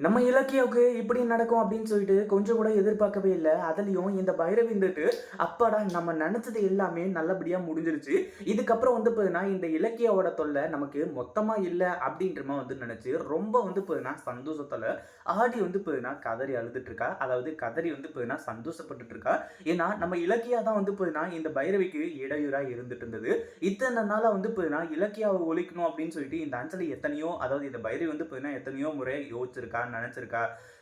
நம்ம இலக்கியாவுக்கு இப்படி நடக்கும் அப்படின்னு சொல்லிட்டு கொஞ்சம் கூட எதிர்பார்க்கவே இல்லை. அதுலயும் இந்த பைரவி வந்துட்டு அப்பாடா நம்ம நினைச்சது எல்லாமே நல்லபடியா முடிஞ்சிருச்சு. இதுக்கப்புறம் வந்து பார்த்தீங்கன்னா இந்த இலக்கியாவோட தொல்லை நமக்கு மொத்தமா இல்லை அப்படின்ற மாதிரி வந்து நினைச்சு ரொம்ப வந்து பார்த்தீங்கன்னா சந்தோஷத்துல ஆடி வந்து பார்த்தீங்கன்னா கதறி அழுதுட்டு இருக்கா. அதாவது கதறி வந்து பார்த்தீங்கன்னா சந்தோஷப்பட்டுட்டு இருக்கா. ஏன்னா நம்ம இலக்கியா தான் வந்து பார்த்தீங்கன்னா இந்த பைரவிக்கு இடையூறா இருந்துட்டு இருந்தது. இத்தனை நாளா வந்து பார்த்தீங்கன்னா இலக்கியாவை ஒழிக்கணும் அப்படின்னு சொல்லிட்டு இந்த அஞ்சலி எத்தனையோ, அதாவது இந்த பைரவி வந்து பார்த்தீங்கன்னா எத்தனையோ முறை யோசிச்சிருக்கா, நினைச்சிருக்கா.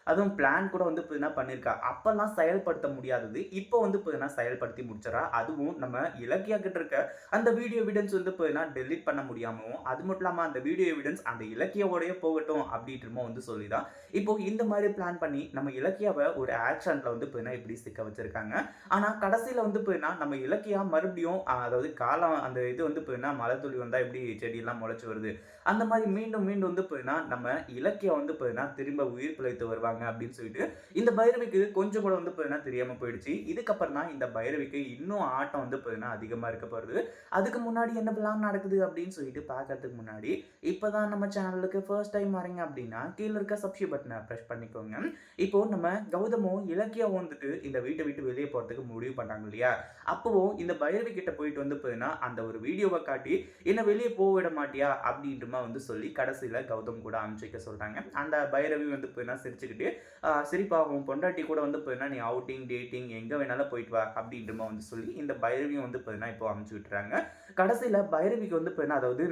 அதுவும் பிளான் கூட வந்து பார்த்தீங்கன்னா பண்ணியிருக்கா. அப்பல்லாம் செயல்படுத்த முடியாதது இப்போ வந்து பார்த்தீங்கன்னா செயல்படுத்தி முடிச்சிடறா. அதுவும் நம்ம இலக்கியா கிட்ட இருக்க அந்த வீடியோ எவிடன்ஸ் வந்து பார்த்தீங்கன்னா டெலீட் பண்ண முடியாமவும், அது மட்டும் இல்லாம அந்த வீடியோ எவிடன்ஸ் அந்த இலக்கியாவோடயே போகட்டும் அப்படின்றமோ வந்து சொல்லிதான் இப்போ இந்த மாதிரி பிளான் பண்ணி நம்ம இலக்கியாவை ஒரு ஆக்ஷன்ல வந்து பார்த்தீங்கன்னா இப்படி சிக்க வச்சிருக்காங்க. ஆனா கடைசியில வந்து பார்த்தீங்கன்னா நம்ம இலக்கியா மறுபடியும் அதாவது காலம் அந்த இது வந்து பார்த்தீங்கன்னா மழை துளி வந்தா எப்படி செடியெல்லாம் முளைச்சு வருது, அந்த மாதிரி மீண்டும் மீண்டும் வந்து பார்த்தீங்கன்னா நம்ம இலக்கியா வந்து பார்த்தீங்கன்னா திரும்ப உயிர் பிழைத்து வருவாங்க அப்படின்னு சொல்லிட்டு இந்த பைரவிக்கு கொஞ்சம் கூட வந்து பார்த்தீங்கன்னா தெரியாம போயிடுச்சு. இதுக்கப்புறம் தான் இந்த பைரவிக்கு இன்னும் ஆட்டம் வந்து பார்த்தீங்கன்னா அதிகமா இருக்க போறது. அதுக்கு முன்னாடி என்ன பிளான் நடக்குது அப்படின்னு சொல்லிட்டு பார்க்கறதுக்கு முன்னாடி இப்பதான் நம்ம சேனலுக்கு ஃபர்ஸ்ட் டைம் வரீங்க அப்படின்னா கீழே இருக்க சப்ஸ்கிரைப் பட்டனை ப்ரெஸ் பண்ணிக்கோங்க. இப்போ நம்ம கௌதமும் இலக்கியாவும் வந்துட்டு இந்த வீட்டை விட்டு வெளியே போறதுக்கு முடிவு பண்ணாங்க இல்லையா. அப்பவும் இந்த பைரவி கிட்ட போயிட்டு வந்து பார்த்தீங்கன்னா அந்த ஒரு வீடியோவை காட்டி என்ன வெளியே போக விட மாட்டியா அப்படின்றமா வந்து சொல்லி கடைசியில கௌதம் கூட அனுப்பிச்சு வைக்க சொல்றாங்க. அந்த பைரவி வந்து போயினா சிரிச்சுக்கிட்டு சிரிப்பா உன் பொண்டாட்டி கூட வந்து போயினா நீ அவுட்டிங் டேட்டிங் எங்க வேணாலும் போயிட்டு வா அப்படின்றமா வந்து சொல்லி இந்த பைரவியும் வந்து போயினா இப்போ அனுப்பிச்சு விட்டுறாங்க. கடைசியில பைரவிக்கு வந்து போயினா அதாவது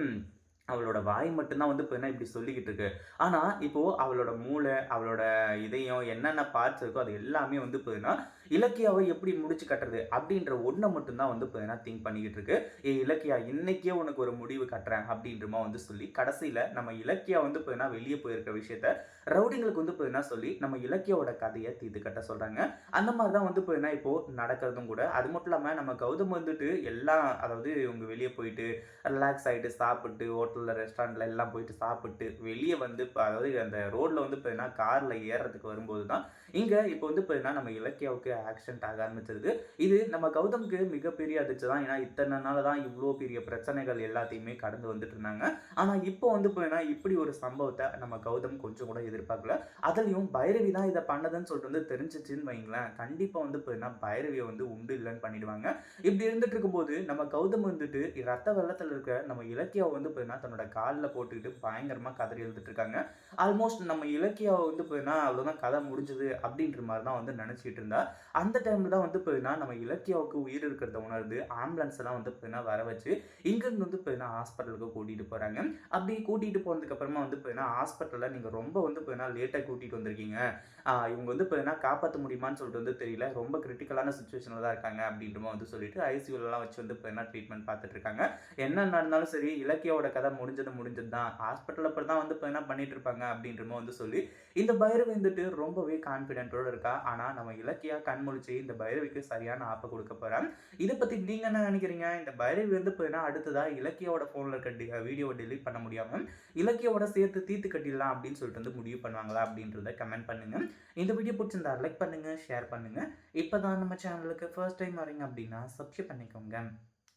அவளோட வாய் மட்டும்தான் வந்து பார்த்தீங்கன்னா இப்படி சொல்லிக்கிட்டு இருக்கு. ஆனா, இப்போ அவளோட மூளை, அவளோட இதயம் என்னென்ன பார்ட்ஸ் இருக்கோ அது எல்லாமே வந்து பார்த்தீங்கன்னா, இலக்கியாவ எப்படி முடிச்சு கட்டுறது அப்படின்ற ஒண்ண மட்டும் தான் வந்து பார்த்தீங்கன்னா திங்க் பண்ணிக்கிட்டு இருக்கு. இலக்கியா இன்னைக்கே உனக்கு ஒரு முடிவு கட்டுறேன் அப்படின்ற மாரி வந்து சொல்லி, கடைசியில நம்ம இலக்கியா வந்து பார்த்தீங்கன்னா வெளிய போயிருக்கிற விஷயத்த ரவுடிங்களுக்கு வந்து பார்த்தீங்கன்னா சொல்லி, நம்ம இலக்கியாவோட கதைய தீர்த்து கட்ட சொல்றாங்க. அந்த மாரி தான் வந்து பார்த்தீங்கன்னா இப்போ நடக்கிறதும் கூட. அது மட்டும் இல்லாம நம்ம கௌதம் வந்துட்டு எல்லாம் அதாவது இவங்க வெளிய போயிட்டு ரிலாக்ஸ் ஆயிட்டு சாப்பிட்டு ஹோட்டல்ல, ரெஸ்டாரண்ட்ல எல்லாம் போயிட்டு சாப்பிட்டு வெளிய வந்து அதாவது அந்த ரோட்ல வந்து பார்த்தீங்கன்னா கார்ல ஏறுறதுக்கு வரும்போது தான் இங்க இப்போ வந்து பார்த்தீங்கன்னா நம்ம இலக்கியாவுக்கு ஆக்சிடென்ட் ஆக ஆரம்பிச்சிருது. இது நம்ம கௌதம்க்கு மிகப்பெரிய அதிர்ச்சி தான். ஏன்னா இத்தனை நாள் தான் இவ்ளோ பெரிய பிரச்சனைகள் எல்லாத்தையுமே கடந்து வந்துட்டு இருந்தாங்க. ஆனா இப்போ வந்து பார்த்தீங்கன்னா இப்படி ஒரு சம்பவத்த நம்ம கௌதம் கொஞ்சம் கூட எதிர்பார்க்கல. அதுலயும் பைரவி தான் இத பண்ணதுன்னு சொல்லிட்டு வந்து தெரிஞ்சிச்சுன்னு வைங்களேன், கண்டிப்பா வந்து பார்த்தீங்கன்னா பைரவிய வந்து உண்டு இல்லன்னு பண்ணிடுவாங்க. இப்படி இருந்துட்டு இருக்கும்போது நம்ம கௌதம் வந்துட்டு ரத்த வெள்ளத்துல இருக்க நம்ம இலக்கியாவை வந்து பார்த்தீங்கன்னா தன்னோட கால்ல போட்டுக்கிட்டு பயங்கரமா கதறி எழுதிட்டு இருக்காங்க. ஆல்மோஸ்ட் நம்ம இலக்கியாவை வந்து பார்த்தீங்கன்னா அவ்வளோதான் கதை முடிஞ்சது அப்படின்ற மாதிரி தான் வந்து நினைச்சிட்டு இருந்தா. அந்த டைம்ல தான் வந்து பார்த்தீங்கன்னா நம்ம இலக்கியாவுக்கு உயிர் இருக்கிறத உணர்ந்து ஆம்புலன்ஸ் எல்லாம் வந்து பார்த்தீங்கன்னா வர வச்சு இங்கிருந்து வந்து பார்த்தீங்கன்னா ஹாஸ்பிட்டலுக்கு கூட்டிட்டு போறாங்க. அப்படி கூட்டிட்டு போனதுக்கு அப்புறமா வந்து பார்த்தீங்கன்னா ஹாஸ்பிட்டல்ல நீங்க ரொம்ப வந்து பார்த்தீங்கன்னா லேட்டா கூட்டிட்டு வந்திருக்கீங்க. இவங்க வந்து பார்த்தீங்கன்னா காப்பாற்ற முடியுமான்னு சொல்லிட்டு வந்து தெரியல. ரொம்ப கிரிட்டிக்கலான சுச்சுவேஷன்ல தான் இருக்காங்க அப்படின்ற மாதிரி வந்து சொல்லிட்டு ஐசியூலலாம் வச்சு வந்து பார்த்தீங்கன்னா ட்ரீட்மெண்ட் பார்த்துட்டு இருக்காங்க. என்ன நடந்தாலும் சரி இலக்கியாவோட கதை முடிஞ்சது முடிஞ்சது தான். ஹாஸ்பிட்டல் அப்படி தான் வந்து பார்த்தீங்கன்னா பண்ணிட்டு இருப்பாங்க அப்படின்ற மாதிரி வந்து சொல்லி இந்த பைரவி வந்துட்டு ரொம்பவே கான்ஃபிடென்ட்டோட இருக்கா. ஆனா நம்ம இலக்கியா கண்முழிச்சு இந்த பைரவிக்கு சரியான ஆப்ப கொடுக்க போறா. இத பத்தி நீங்க என்ன நினைக்கிறீங்க? இந்த பைரவி வந்து பார்த்தீங்கன்னா அடுத்ததா இலக்கியாவோட ஃபோன்ல இருக்க வீடியோவ டெலீட் பண்ண முடியாம இலக்கியாவோட சேர்த்து தீர்த்து கட்டிடலாம் அப்படின்னு சொல்லிட்டு வந்து முடிவு பண்ணுவாங்களா அப்படின்றத கமெண்ட் பண்ணுங்க. இந்த வீடியோ பிடிச்சிருந்தா லைக் பண்ணுங்க, ஷேர் பண்ணுங்க. இப்பதான் நம்ம சேனலுக்கு ஃபர்ஸ்ட் டைம் வரீங்க அப்படின்னா சப்ஸ்கிரைப் பண்ணிக்கோங்க.